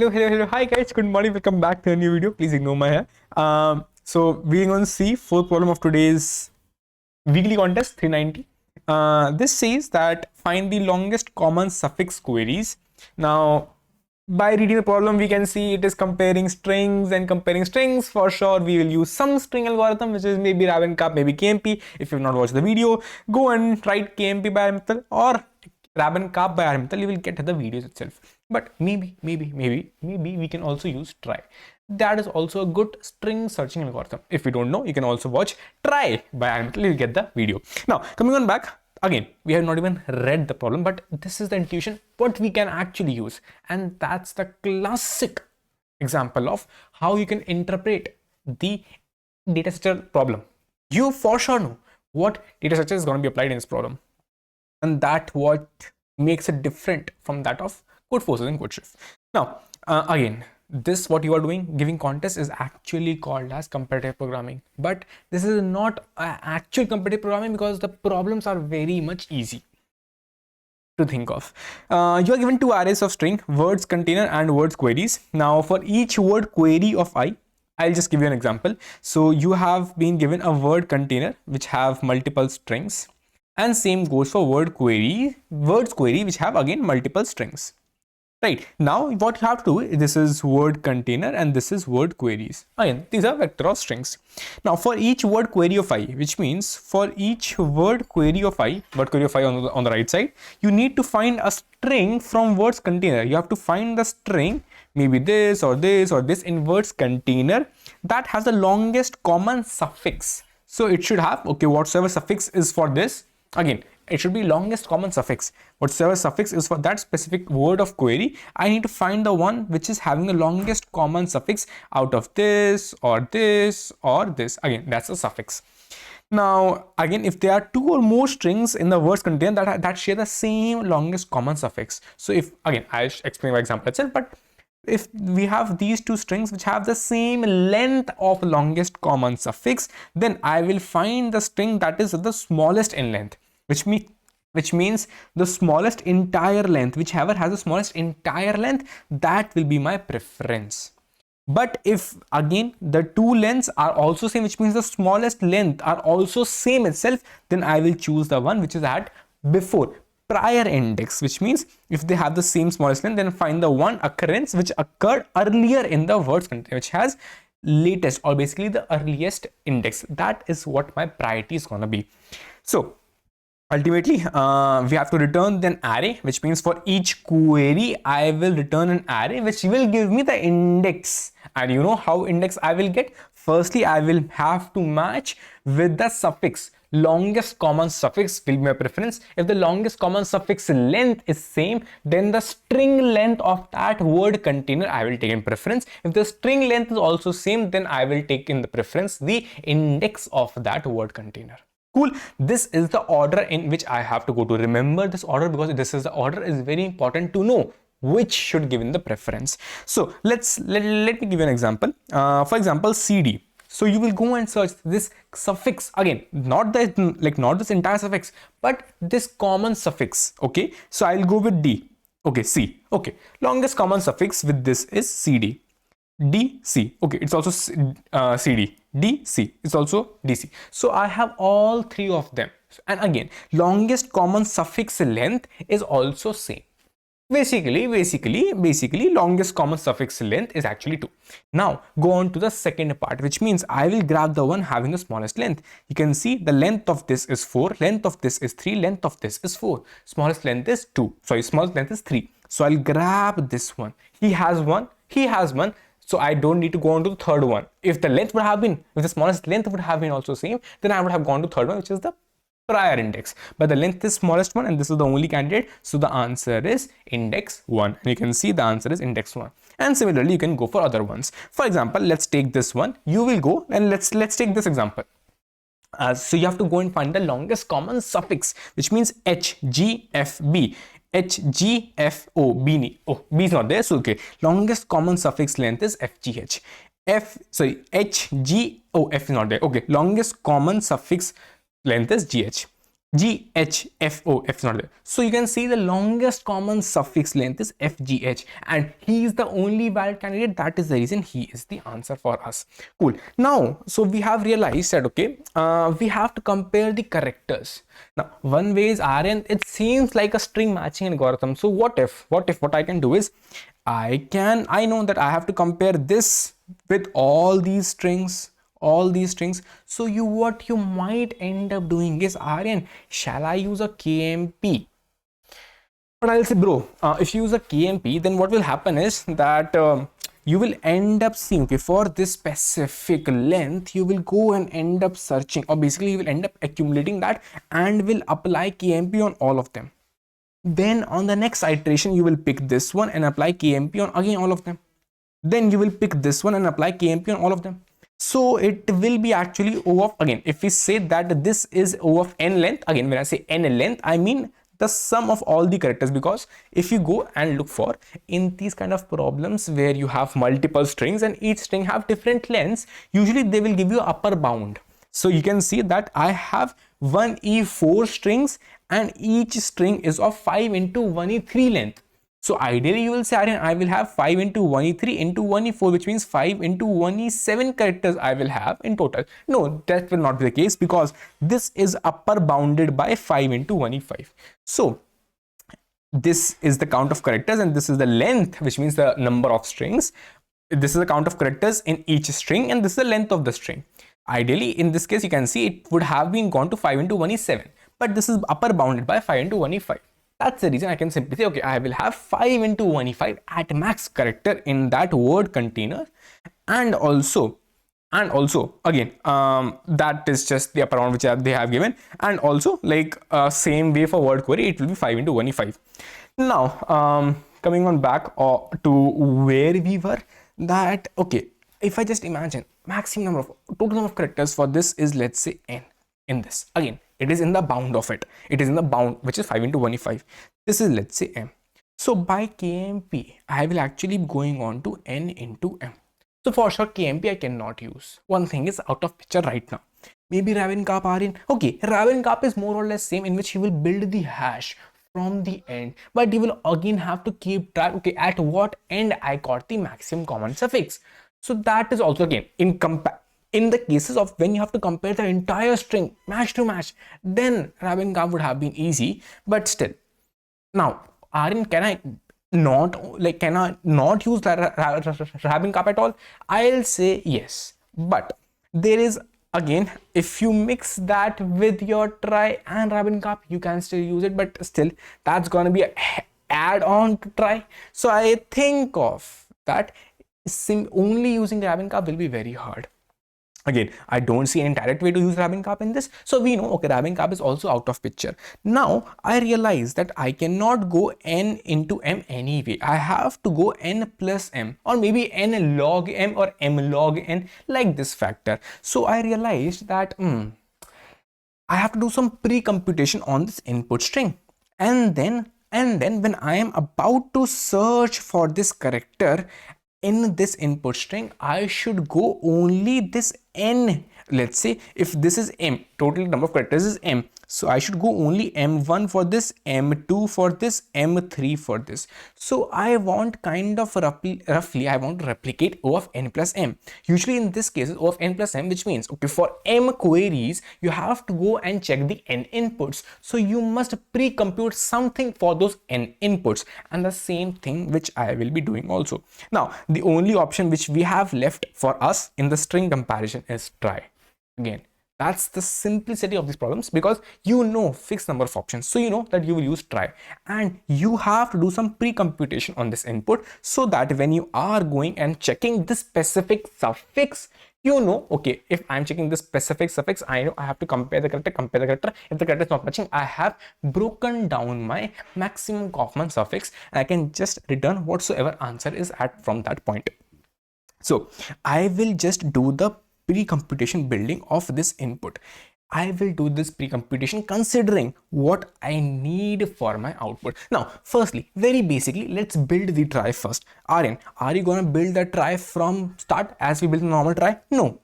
Hello. Hi guys, good morning. Welcome back to a new video. Please ignore my hair. So we're going to see fourth problem of today's weekly contest 390. This says that find the longest common suffix queries. Now, by reading the problem, we can see it is comparing strings and comparing strings. For sure, we will use some string algorithm, which is maybe Raven Cup, maybe KMP. If you've not watched the video, go and write KMP by Aryan Mittal or Raven Cup by Aryan Mittal. You will get the videos itself. But maybe we can also use trie. That is also a good string searching algorithm. If you don't know, you can also watch trie by Aryan Mittal. You'll get the video. Now, coming on back. Again, we have not even read the problem, but this is the intuition what we can actually use, and that's the classic example of how you can interpret the data structure problem. You for sure know what data structure is going to be applied in this problem, and that what makes it different from that of code forces and code shift. Now, again, this what you are doing, giving context, is actually called as competitive programming, but this is not actual competitive programming because the problems are very much easy to think of. You are given two arrays of string, words container and words queries. Now for each word query of I'll just give you an example. So you have been given a word container which have multiple strings, and same goes for words query which have again multiple strings. Right, now what you have to do, this is word container and this is word queries. Again, these are vector of strings. Now for each word query of which means for each word query of word query of on the right side, you need to find a string from words container. You have to find the string, maybe this or this or this, in words container that has the longest common suffix. So it should have, okay, whatsoever suffix is for this, again, it should be longest common suffix. Whatsoever suffix is for that specific word of query, I need to find the one which is having the longest common suffix out of this or this or this. Again, that's a suffix. Now, again, if there are two or more strings in the words container that share the same longest common suffix. So if, again, I'll explain my example itself, but if we have these two strings which have the same length of longest common suffix, then I will find the string that is the smallest in length, which means the smallest entire length, whichever has the smallest entire length, that will be my preference. But if again the two lengths are also same, which means the smallest length are also same itself, then I will choose the one which is at before prior index, which means if they have the same smallest length, then find the one occurrence which occurred earlier in the words container, which has latest or basically the earliest index. That is what my priority is gonna be. So ultimately, we have to return an array, which means for each query, I will return an array which will give me the index. And you know how index I will get? Firstly, I will have to match with the suffix. Longest common suffix will be my preference. If the longest common suffix length is same, then the string length of that word container I will take in preference. If the string length is also same, then I will take in the preference the index of that word container. Cool. This is the order in which I have to go to. Remember this order because this is the order is very important to know which should give in the preference. So let me give you an example. For example, CD. So you will go and search this suffix again, not this entire suffix, but this common suffix. Okay. So I'll go with D. Okay, C. Okay. Longest common suffix with this is CD. DC. Okay, it's also CD. DC is also DC. So I have all three of them. And again, longest common suffix length is also same. Basically, longest common suffix length is actually 2. Now, go on to the second part, which means I will grab the one having the smallest length. You can see the length of this is 4, length of this is 3, length of this is 4. Smallest length is 2. Sorry, smallest length is 3. So I'll grab this one. He has one. So I don't need to go on to the third one. If the smallest length would have been also same, then I would have gone to third one, which is the prior index. But the length is smallest one and this is the only candidate. So the answer is index 1. And you can see the answer is index 1. And similarly, you can go for other ones. For example, let's take this one. You will go and let's take this example. So you have to go and find the longest common suffix, which means HGFB. HGFO, B is not there, so okay. Longest common suffix length is FGH. HGO, F is not there. Okay, longest common suffix length is GH. GHFO, F is not there. So you can see the longest common suffix length is FGH, and he is the only valid candidate. That is the reason he is the answer for us. Cool. Now, so we have realized that, okay, we have to compare the characters. Now, one way is Aryan, it seems like a string matching algorithm. So what I can do is, I know that I have to compare this with all these strings. So what you might end up doing is, Aryan, shall I use a KMP? But I'll say, bro, if you use a KMP, then what will happen is that you will end up seeing, okay, for this specific length, you will go and end up searching, or basically you will end up accumulating that and will apply KMP on all of them. Then on the next iteration, you will pick this one and apply KMP on again all of them. Then you will pick this one and apply KMP on all of them. So it will be actually O of, again, if we say that this is O of n length, again, when I say n length, I mean the sum of all the characters, because if you go and look for in these kind of problems where you have multiple strings and each string have different lengths, usually they will give you upper bound. So you can see that I have 1e4 strings and each string is of 5 into 1e3 length. So ideally you will say, Aryan, I will have 5 into 1e3 into 1e4, which means 5 into 1e7 characters I will have in total. No, that will not be the case, because this is upper bounded by 5 into 1e5. So this is the count of characters and this is the length, which means the number of strings. This is the count of characters in each string and this is the length of the string. Ideally, in this case, you can see it would have been gone to 5 into 1e7, but this is upper bounded by 5 into 1e5. That's the reason I can simply say, okay, I will have 5 into 1e5 at max character in that word container. And also again, that is just the upper bound which they have given. And also, like same way for word query, it will be 5 into 1e5. Now, coming on back to where we were, that, okay, if I just imagine total number of characters for this is, let's say, n in this. Again, it is in the bound of it. It is in the bound, which is 5 into 1e5. This is, let's say, m. So by KMP, I will actually be going on to n into m. So for sure, KMP I cannot use. One thing is out of picture right now. Maybe Ravencap, Aryan. Okay, Ravencap is more or less same, in which you will build the hash from the end, but you will again have to keep track, okay, at what end I got the maximum common suffix. So that is also, again, in the cases of when you have to compare the entire string match to match, then Ravencap would have been easy, but still. Now, Aryan, can I not use Ravencap at all? I'll say yes, but there is, again, if you mix that with your Trie and Ravencap, you can still use it, but still that's gonna be an add-on to Trie. So I think of that only using Ravencap will be very hard. Again, I don't see any direct way to use Ravencap in this. So we know, okay, Ravencap is also out of picture. Now, I realize that I cannot go n into m anyway. I have to go n plus m, or maybe n log m or m log n, like this factor. So I realized that I have to do some pre-computation on this input string. And then when I am about to search for this character in this input string, I should go only this n. Let's say if this is m, total number of characters is m, so I should go only m1 for this, m2 for this, m3 for this. So I want kind of roughly I want to replicate O of n plus m. Usually in this case, O of n plus m, which means, okay, for m queries you have to go and check the n inputs, so you must pre-compute something for those n inputs, and the same thing which I will be doing also. Now, the only option which we have left for us in the string comparison is Trie. Again, that's the simplicity of these problems, because you know fixed number of options, so you know that you will use Trie, and you have to do some pre-computation on this input, so that when you are going and checking this specific suffix, you know, okay, if I'm checking this specific suffix, I know I have to compare the character. If the character is not matching, I have broken down my maximum common suffix, and I can just return whatsoever answer is at from that point. So I will just do the pre-computation building of this input. I will do this pre-computation considering what I need for my output. Now, firstly, very basically, let's build the Trie first. Aryan, are you gonna build the Trie from start as we build a normal Trie? No,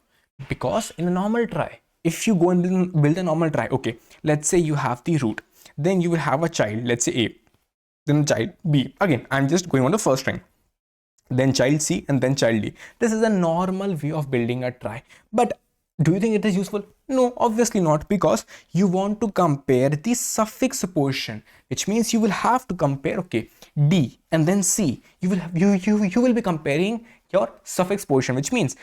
because in a normal Trie, if you go and build a normal trie, okay, let's say you have the root, then you will have a child, let's say A, then child B. Again, I'm just going on the first string, then child C, and then child D. This is a normal way of building a trie. But do you think it is useful? No, obviously not, because you want to compare the suffix portion, which means you will have to compare, okay, D and then C. You will be comparing your suffix portion, which means,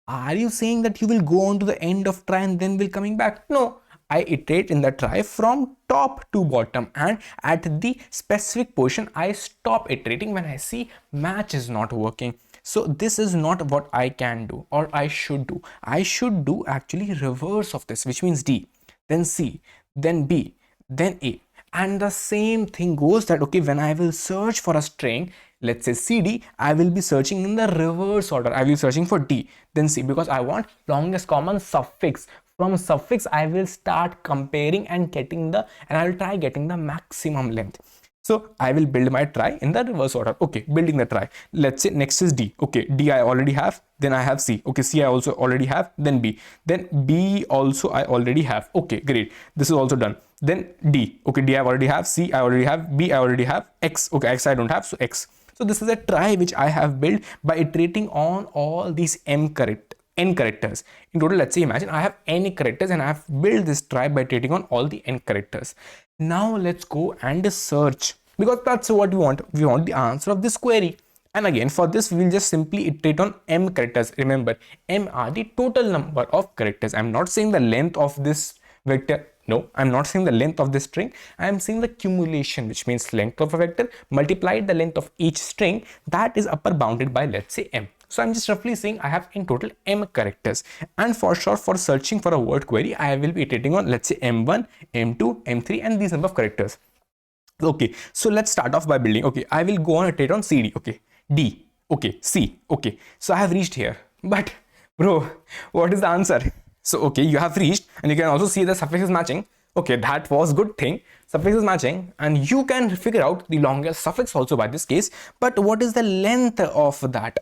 are you saying that you will go on to the end of trie and then will coming back? No, I iterate in the trie from top to bottom, and at the specific portion I stop iterating when I see match is not working. So this is not what I can do or I should do. I should do actually reverse of this, which means D, then C, then B, then A. And the same thing goes that, okay, when I will search for a string, let's say CD, I will be searching in the reverse order. I will be searching for D, then C, because I want longest common suffix. From suffix, I will start comparing and I will try getting the maximum length. So I will build my trie in the reverse order. Okay, building the trie. Let's say next is D. Okay, D I already have. Then I have C. Okay, C I also already have. Then B. Then B also I already have. Okay, great. This is also done. Then D. Okay, D I already have. C I already have. B I already have. X. Okay, X I don't have. So X. So this is a trie which I have built by iterating on all these n characters. In total, let's say, imagine I have n characters and I have built this trie by iterating on all the n characters. Now let's go and search, because that's what we want. We want the answer of this query. And again, for this, we will just simply iterate on m characters. Remember, m are the total number of characters. I'm not saying the length of this vector. No, I'm not saying the length of this string. I'm saying the cumulation, which means length of a vector multiplied the length of each string, that is upper bounded by, let's say, m. So I'm just roughly saying I have in total m characters. And for sure, for searching for a word query, I will be iterating on, let's say, m1, m2, m3, and these number of characters. Okay, so let's start off by building. Okay, I will go on iterate on CD. Okay, D. Okay, C. Okay, so I have reached here. But bro, what is the answer? So okay, you have reached, and you can also see the suffix is matching. Okay, that was good thing. Suffix is matching, and you can figure out the longest suffix also by this case. But what is the length of that?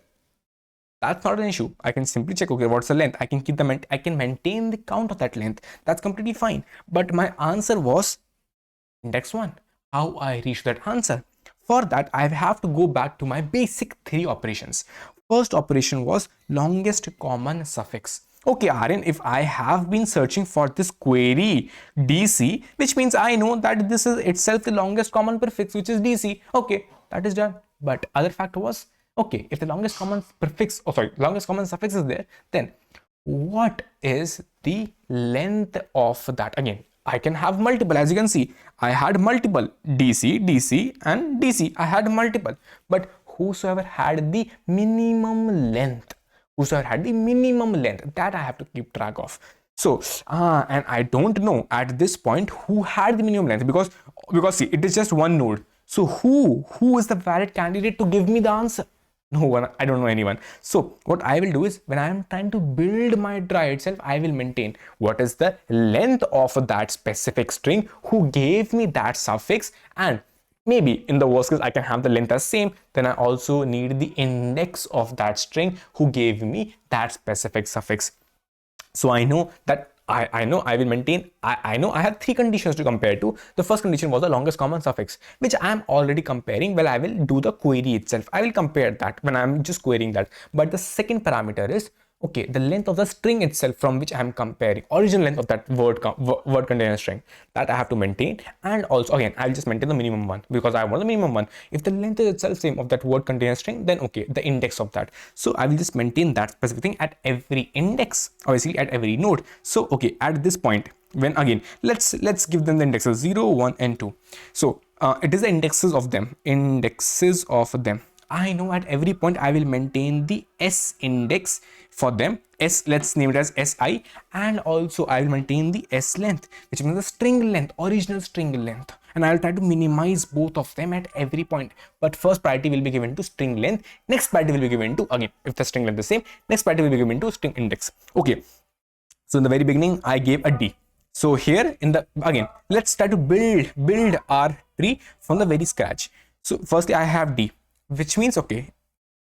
That's not an issue. I can simply check, okay, what's the length? I can keep I can maintain the count of that length. That's completely fine. But my answer was index 1. How I reach that answer? For that, I have to go back to my basic 3 operations. First operation was longest common suffix. Okay, Aryan, if I have been searching for this query DC, which means I know that this is itself the longest common prefix, which is DC. Okay, that is done. But other factor was, okay, if the longest common prefix, longest common suffix is there, then what is the length of that? Again, I can have multiple. As you can see, I had multiple DC, DC, and DC. I had multiple, but whosoever had the minimum length, that I have to keep track of. So, and I don't know at this point who had the minimum length, because see, it is just one node. So who is the valid candidate to give me the answer? No one. I don't know anyone. So what I will do is, when I am trying to build my trie itself, I will maintain what is the length of that specific string, who gave me that suffix, and maybe in the worst case I can have the length as same. Then I also need the index of that string, who gave me that specific suffix. So I know that I know I will maintain. I know I have 3 conditions to compare to. The first condition was the longest common suffix, which I am already comparing. Well, I will do the query itself. I will compare that when I'm just querying that. But the second parameter is, okay, the length of the string itself from which I am comparing, original length of that word container string, that I have to maintain. And also, again, I'll just maintain the minimum one, because I want the minimum one. If the length is itself same of that word container string, then okay, the index of that. So I will just maintain that specific thing at every index, obviously at every node. So okay, at this point, when again, let's give them the indexes 0, 1, and 2. So it is the indexes of them. I know at every point I will maintain the S index for them. S, let's name it as SI, and also I will maintain the S length, which means the string length, original string length. And I'll try to minimize both of them at every point. But first priority will be given to string length. Next priority will be given to, again, if the string length is same, next priority will be given to string index. Okay. So in the very beginning, I gave a D. So here again, let's try to build our tree from the very scratch. So firstly, I have D, which means, okay,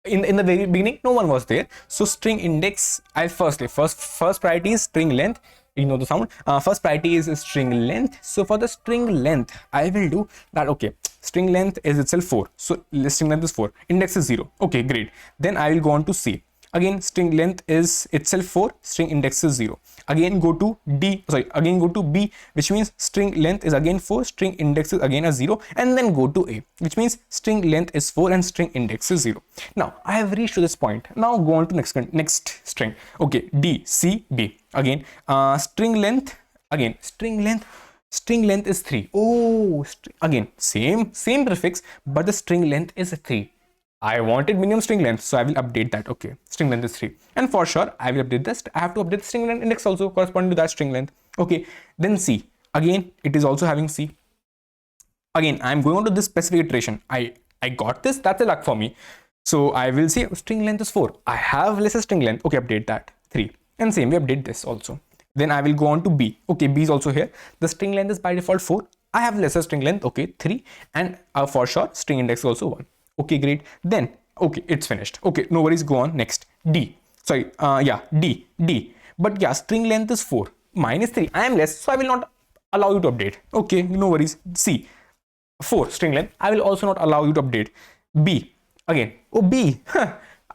in the very beginning no one was there, so string index, I first priority is string length. ignore the sound. First priority is string length. So for the string length, I will do that. Okay, string length is itself 4. So string length is 4. Index is 0. Okay, great. Then I will go on to C. Again, string length is itself 4, string index is 0. Again go to again go to B, which means string length is again 4, string index is again a 0, and then go to A, which means string length is 4 and string index is 0. Now I have reached to this point. Now go on to next string. Okay, D, C, B. Again, string length is 3. Oh, again same prefix, but the string length is 3. I wanted minimum string length, so I will update that. Okay, string length is 3, and for sure I will update this. I have to update the string length index also corresponding to that string length. Okay, then C. Again, it is also having C. Again, I'm going on to this specific iteration. I got this. That's a luck for me. So I will say string length is 4. I have lesser string length. Okay, update that 3, and same we update this also. Then I will go on to B. Okay, B is also here. The string length is by default 4. I have lesser string length. Okay, 3, and for sure string index is also 1. Okay, great. Then, okay, it's finished. Okay, no worries. Go on. Next, D. Sorry, D. But yeah, string length is 4. Mine is 3. I am less, so I will not allow you to update. Okay, no worries. C. 4 string length. I will also not allow you to update. B. Again. Oh, B.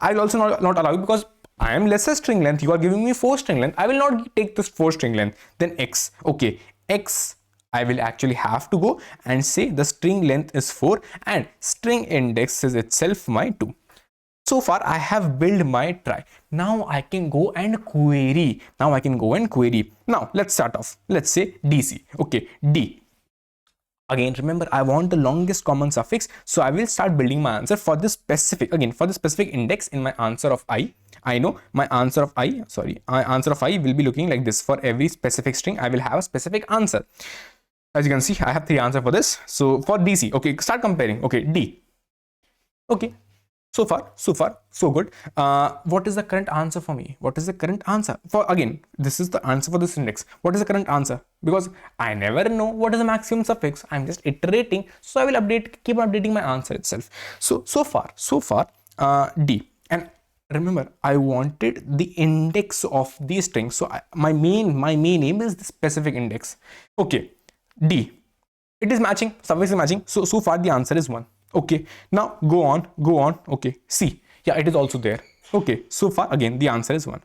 I will also not allow you because I am lesser string length. You are giving me 4 string length. I will not take this 4 string length. Then X. Okay, X. I will actually have to go and say the string length is 4 and string index is itself my 2. So far I have built my try. Now I can go and query. Now let's start off. Let's say DC. Okay, D. Again, remember I want the longest common suffix. So I will start building my answer for this specific, for the specific index in my answer of I. I know my answer of I will be looking like this. For every specific string, I will have a specific answer. As you can see, I have 3 answers for this. So for DC, okay, start comparing. Okay, D. Okay, so far, so good. What is the current answer for me? What is the current answer? For again, this is the answer for this index. What is the current answer? Because I never know what is the maximum suffix. I'm just iterating. So I will keep on updating my answer itself. So far, D. And remember, I wanted the index of these strings. So my main aim is the specific index. Okay. D. It is matching, suffix is matching. So far the answer is 1. Okay. Now go on. Okay. C. Yeah, it is also there. Okay. So far again the answer is 1.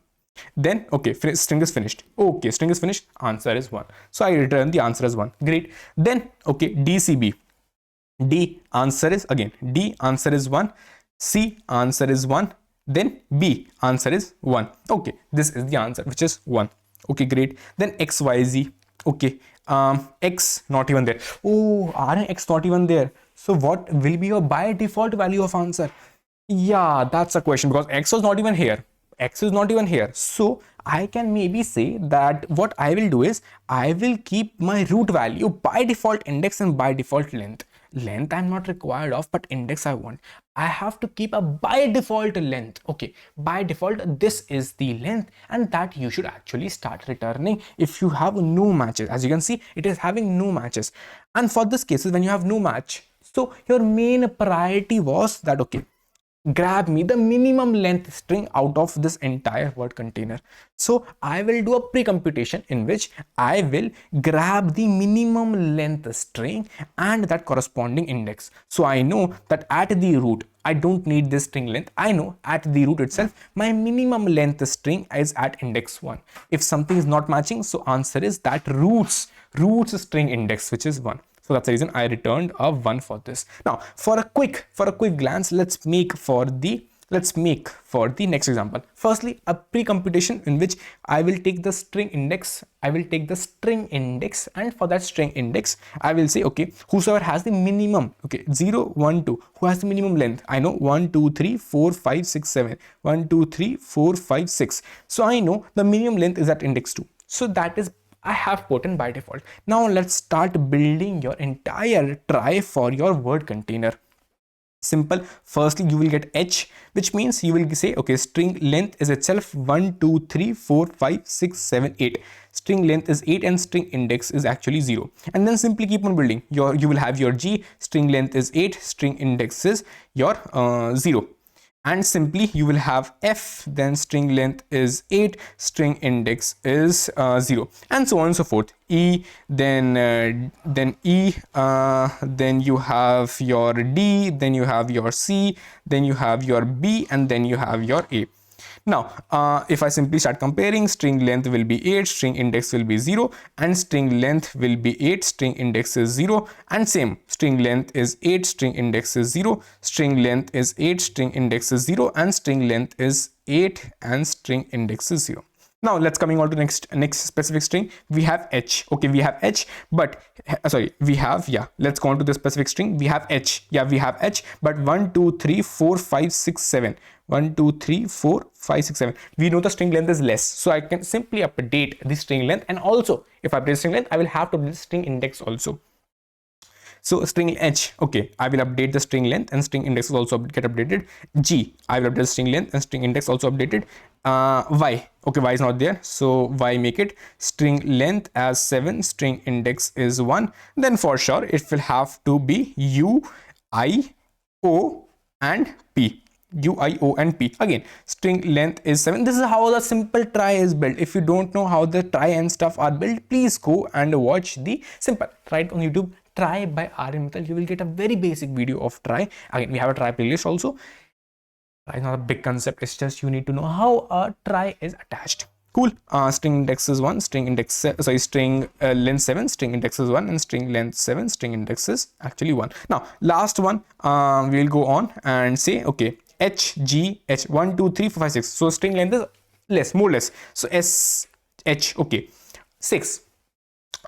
Then okay, string is finished. Okay, string is finished. Answer is 1. So I return the answer as 1. Great. Then okay, DCB. D answer is again D answer is 1. C answer is 1. Then B answer is 1. Okay, this is the answer which is 1. Okay, great. Then XYZ. Okay. X not even there. Oh, Aryan, X not even there. So what will be your by default value of answer? Yeah, that's a question because X was not even here. So I can maybe say that what I will do is I will keep my root value by default index and by default length. Length I'm not required of, but index I want. I have to keep a by default length. Okay, by default this is the length, and that you should actually start returning if you have no matches. As you can see, it is having no matches, and for this cases when you have no match, so your main priority was that okay, grab me the minimum length string out of this entire word container. So I will do a pre-computation in which I will grab the minimum length string and that corresponding index. So I know that at the root, I don't need this string length. I know at the root itself, my minimum length string is at index 1. If something is not matching, so answer is that roots string index, which is 1. So that's the reason I returned a 1 for this. Now, for a quick glance, let's make for the next example. Firstly, a pre-computation in which I will take the string index. And for that string index, I will say, okay, whosoever has the minimum, okay, 0, 1, 2, who has the minimum length? I know 1, 2, 3, 4, 5, 6, 7. 1, 2, 3, 4, 5, 6. So I know the minimum length is at index 2. So that is I have put in by default. Now let's start building your entire try for your word container. Simple. Firstly, you will get H, which means you will say, okay, string length is itself 1, 2, 3, 4, 5, 6, 7, 8. String length is 8 and string index is actually 0. And then simply keep on building. You will have your G, string length is 8, string index is your 0. and simply you will have f, then string length is 8, string index is 0, and so on and so forth. E, then E, then you have your D, then you have your C, then you have your B, and then you have your A. Now, if I simply start comparing, string length will be 8, string index will be 0, and string length will be 8, string index is 0, and same, string length is 8, string index is 0, string length is 8, string index is 0, and string length is 8, and string index is 0. Now let's coming on to next specific string. We have h. Okay, we have h, but sorry, we have, yeah, let's go on to the specific string. We have h. Yeah, we have h, but 1 2 3 4 5 6 7, 1 2 3 4 5 6 7, we know the string length is less, so I can simply update the string length, and also if I update string length, I will have to update the string index also. So string h, okay, I will update the string length, and string index will also get updated. G, I will update the string length, and string index also updated. Y, okay, y is not there, so y make it string length as 7, string index is 1. Then for sure it will have to be U, I, O, and P. U, I, O, and P. Again, string length is 7. This is how the simple trie is built. If you don't know how the trie and stuff are built, please go and watch the simple right on YouTube. Trie by Aryan Mittal. You will get a very basic video of trie. Again, we have a trie playlist also. Trie is not a big concept. It's just you need to know how a trie is attached. Cool. String index is 1, string index, sorry, string length 7, string index is 1, and string length 7, string index is actually 1. Now, last one, we'll go on and say, okay, H, G, H, 1, 2, 3, 4, 5, 6. So string length is less, more less. So S, H, okay, 6.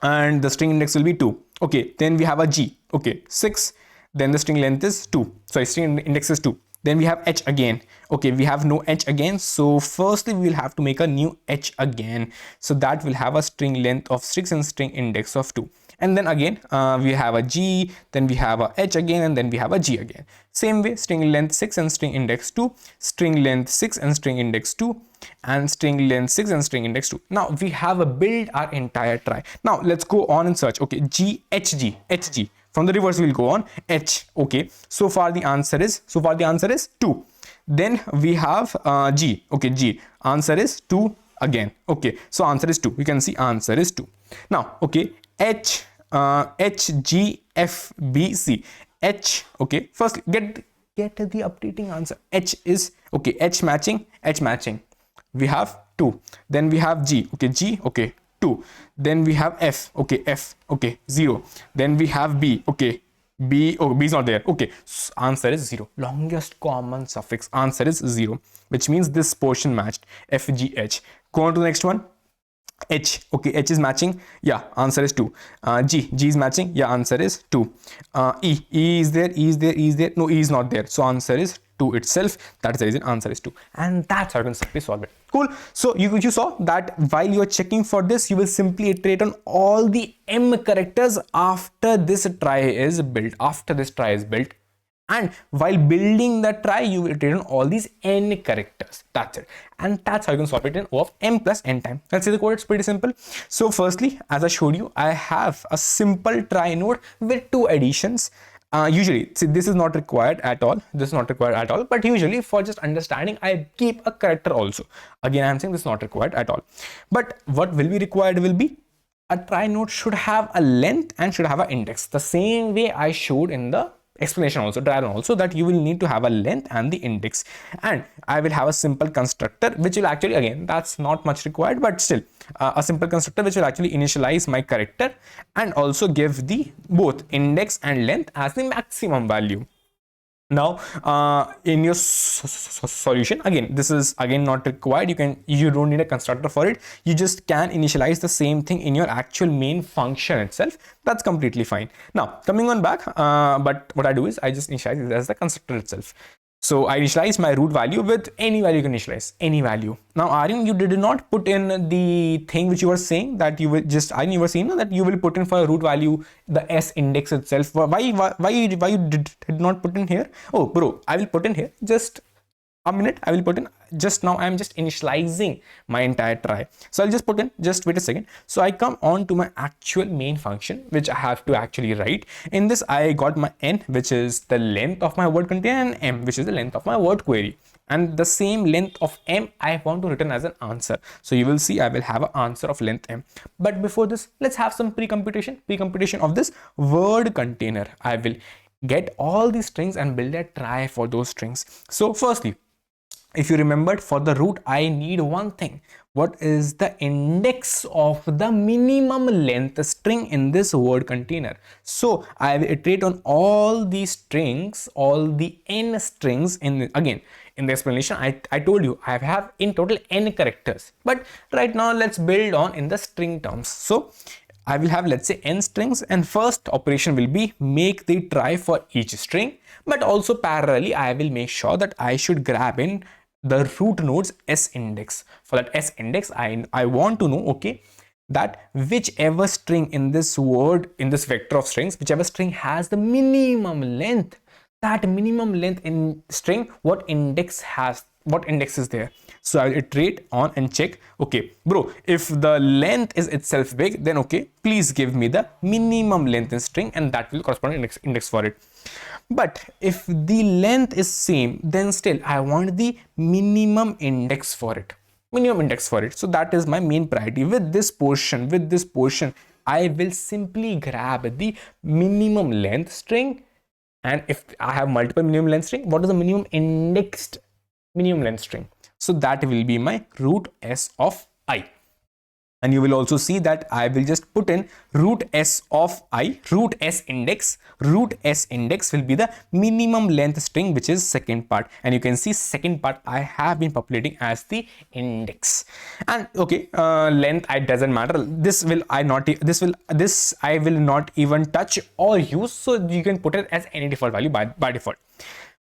And the string index will be 2. Okay, then we have a G, okay, 6. Then the string length is 2. Sorry, string index is 2. Then we have h again. Okay, we have no h again, so firstly we will have to make a new h again, so that will have a string length of 6 and string index of 2. And then again we have a g, then we have a h again, and then we have a g again. Same way, string length 6 and string index 2, string length 6 and string index 2, and string length 6 and string index 2. Now we have a build our entire trie. Now let's go on and search. Okay, g, h, g, h, g. From the reverse we'll go on h. Okay, so far the answer is 2. Then we have g. Okay, g, answer is 2 again. Okay, so answer is 2. You can see answer is 2. Now okay, h, h, g, f, b, c. H, okay, first get the updating answer. H is okay, h matching, we have 2. Then we have g, okay, g, okay, 2. Then we have f, okay, 0. Then we have b, okay, b, oh, b is not there. Okay, so answer is 0. Longest common suffix, answer is 0, which means this portion matched. F, G, H. Go on to the next one. H, okay, H is matching, yeah, answer is 2. G is matching, yeah, answer is 2. E is there, no, E is not there, so answer is 2 itself. That's the reason answer is 2, and that's how you can simply solve it. Cool. So you saw that while you are checking for this, you will simply iterate on all the M characters after this trie is built. And while building the trie, you will iterate on all these n characters. That's it. And that's how you can solve it in O of m plus n time. Let's see the code. It's pretty simple. So firstly, as I showed you, I have a simple trie node with 2 additions. Usually, see, this is not required at all. But usually for just understanding, I keep a character also. Again, I'm saying this is not required at all. But what will be required will be a trie node should have a length and should have an index. The same way I showed in the explanation also, diagram also, that you will need to have a length and the index. And I will have a simple constructor which will actually, again, that's not much required, but still a simple constructor which will actually initialize my character and also give the both index and length as the maximum value. Now in your solution, again, this is again not required. You don't need a constructor for it. You just can initialize the same thing in your actual main function itself. That's completely fine. Now coming on back, but what I do is I just initialize it as the constructor itself. So I initialize my root value with any value. You can initialize any value. Now Aryan, you did not put in the thing which you were saying that you will just, Aryan, you were saying that you will put in for a root value the s index itself. Why you did not put in here? Oh bro, I will put in here. Just a minute. I will put in, just now I'm just initializing my entire try. So I'll just put in, just wait a second. So I come on to my actual main function, which I have to actually write. In this, I got my n, which is the length of my word container, and m, which is the length of my word query. And the same length of m I want to return as an answer. So you will see I will have an answer of length m. But before this, let's have some pre-computation of this word container. I will get all these strings and build a try for those strings. So firstly, if you remembered, for the root I need one thing. What is the index of the minimum length string in this word container? So I will iterate on all these strings, all the n strings. Again, in the explanation, I told you I have in total n characters, but right now let's build on in the string terms. So I will have, let's say, n strings, and first operation will be make the try for each string, but also parallelly I will make sure that I should grab in the root node's s index. For that s index, I want to know, okay, that whichever string in this word, in this vector of strings, whichever string has the minimum length, that minimum length in string, what index is there. So I'll iterate on and check, okay bro, if the length is itself big, then okay, please give me the minimum length in string, and that will correspond index for it. But if the length is same, then still I want the minimum index for it. So that is my main priority. With this portion, I will simply grab the minimum length string. And if I have multiple minimum length string, what is the minimum indexed minimum length string? So that will be my root s of I. And you will also see that I will just put in root s of I, root s index will be the minimum length string, which is second part. And you can see second part I have been populating as the index. And okay, length, it doesn't matter. This I will not even touch or use. So you can put it as any default value by default.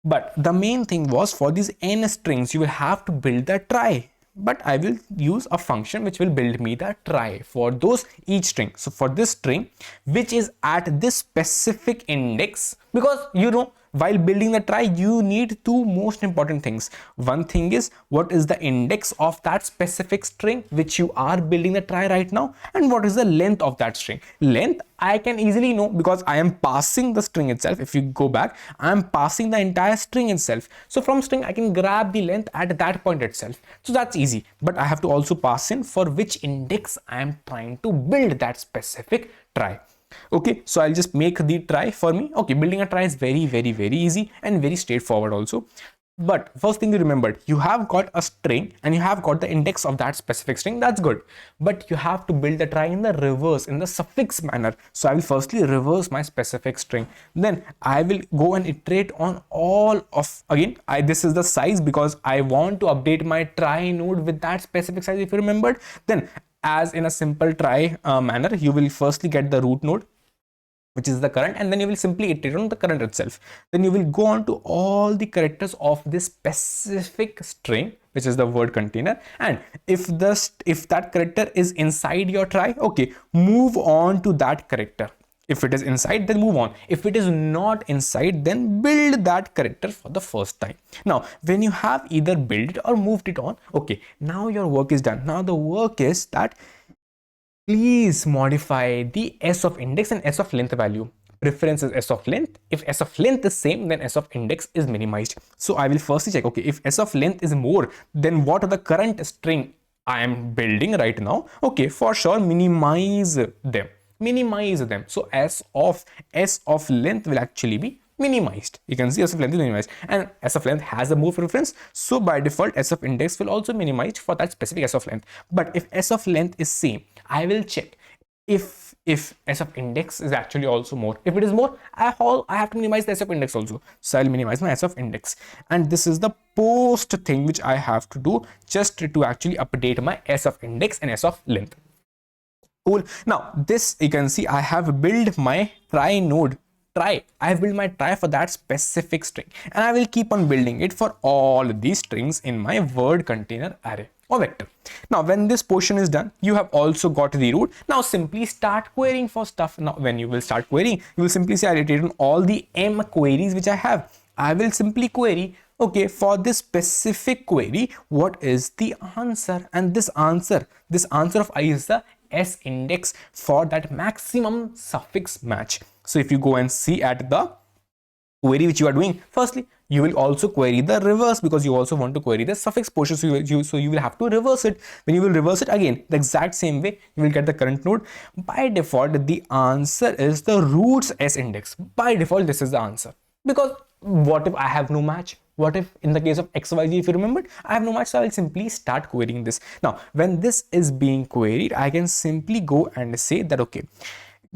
But the main thing was, for these n strings, you will have to build the try. But I will use a function which will build me the try for those each string. So for this string, which is at this specific index, because you know, while building the try, you need two most important things. One thing is, what is the index of that specific string which you are building the try right now, and what is the length of that string. Length I can easily know because I am passing the string itself. If you go back, I am passing the entire string itself. So from string, I can grab the length at that point itself. So that's easy. But I have to also pass in for which index I am trying to build that specific try. Okay, so I'll just make the try for me. Okay, building a try is very easy and very straightforward also. But first thing you remembered, you have got a string and you have got the index of that specific string. That's good. But you have to build the try in the reverse, in the suffix manner. So I will firstly reverse my specific string. Then I will go and iterate on all of, again, this is the size because I want to update my try node with that specific size, if you remembered. Then as in a simple try manner, you will firstly get the root node, which is the current, and then you will simply iterate on the current itself. Then you will go on to all the characters of this specific string, which is the word container. And if that character is inside your try, okay, move on to that character. If it is inside, then move on. If it is not inside, then build that character for the first time. Now, when you have either built it or moved it on, okay, now your work is done. Now the work is that please modify the s of index and s of length value. Preference is s of length. If s of length is same, then s of index is minimized. So I will firstly check, okay, if s of length is more, then what are the current string I am building right now? Okay, for sure, minimize them. So s of length will actually be minimized. You can see s of length is minimized, and s of length has a move preference. So by default, s of index will also minimize for that specific s of length. But if s of length is same, I will check if s of index is actually also more. If it is more, I have to minimize the s of index also. So I'll minimize my s of index. And this is the post thing which I have to do just to actually update my s of index and s of length. Cool. Now this, you can see I have built my try node. I have built my try for that specific string, and I will keep on building it for all these strings in my word container array or vector. Now when this portion is done, you have also got the root. Now simply start querying for stuff. Now when you will start querying, you will simply say I iterate on all the m queries which I have. I will simply query, okay, for this specific query, what is the answer? And this answer of I is the S index for that maximum suffix match. So if you go and see at the query which you are doing, firstly you will also query the reverse, because you also want to query the suffix portion. So you will have to reverse it. When you will reverse it, again the exact same way you will get the current node. By default the answer is the roots S index. By default this is the answer, because what if I have no match? What if in the case of XYZ, if you remembered, I have no match? So I'll simply start querying this. Now when this is being queried, I can simply go and say that okay,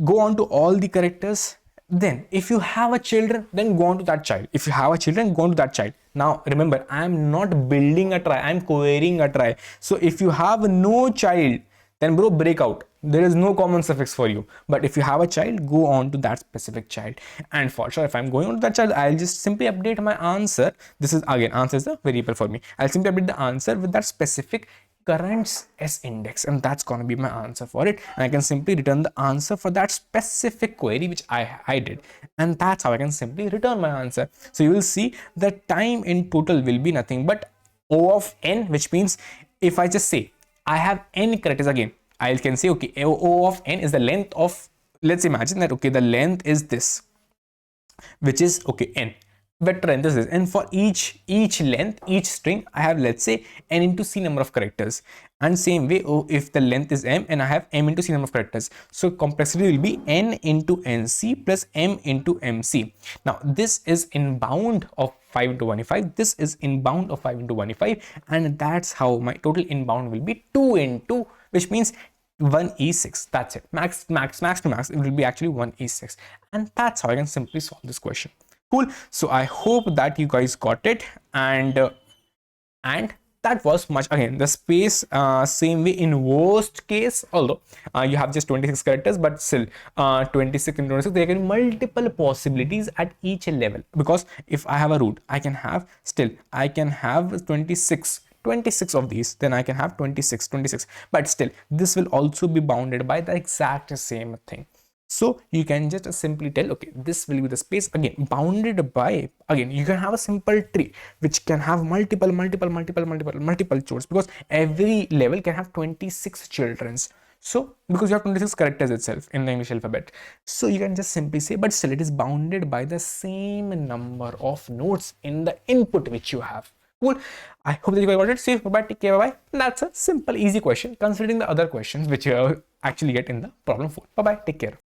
go on to all the characters. Then if you have a children, then go on to that child. If you have a children, go on to that child. Now remember, I am not building a trie, I am querying a trie. So if you have no child, then bro, break out. There is no common suffix for you. But if you have a child, go on to that specific child. And for sure, if I'm going on to that child, I'll just simply update my answer. This is again, answer is the variable for me. I'll simply update the answer with that specific current S index, and that's going to be my answer for it. And I can simply return the answer for that specific query which I did, and that's how I can simply return my answer. So you will see the time in total will be nothing but O of n, which means if I just say I have n characters, again I can say okay, O of n is the length of, let's imagine that okay, the length is this, which is okay n vector length is this, and for each length, each string, I have, let's say, n into c number of characters. And same way, oh, if the length is m and I have m into c number of characters, so complexity will be n into nc plus m into mc. Now this is in bound of 5 into 105, this is in bound of 5 into 105, and that's how my total inbound will be 2 into, which means 1e6. That's it. Max to max, it will be actually 1e6, and that's how I can simply solve this question. Cool. So I hope that you guys got it, and that was much. Again, the space, same way in worst case, although you have just 26 characters, but still 26 into 26, there can be multiple possibilities at each level, because if I have a root, I can have 26 of these, then I can have 26, but still this will also be bounded by the exact same thing. So you can just simply tell, okay, this will be the space, again bounded by, again you can have a simple tree which can have multiple chores, because every level can have 26 childrens. So because you have 26 characters itself in the English alphabet, so you can just simply say, but still it is bounded by the same number of nodes in the input which you have. Cool. I hope that you guys got it. See you. Bye bye. Take care. Bye bye. That's a simple, easy question considering the other questions which you actually get in the problem 4. Bye bye. Take care.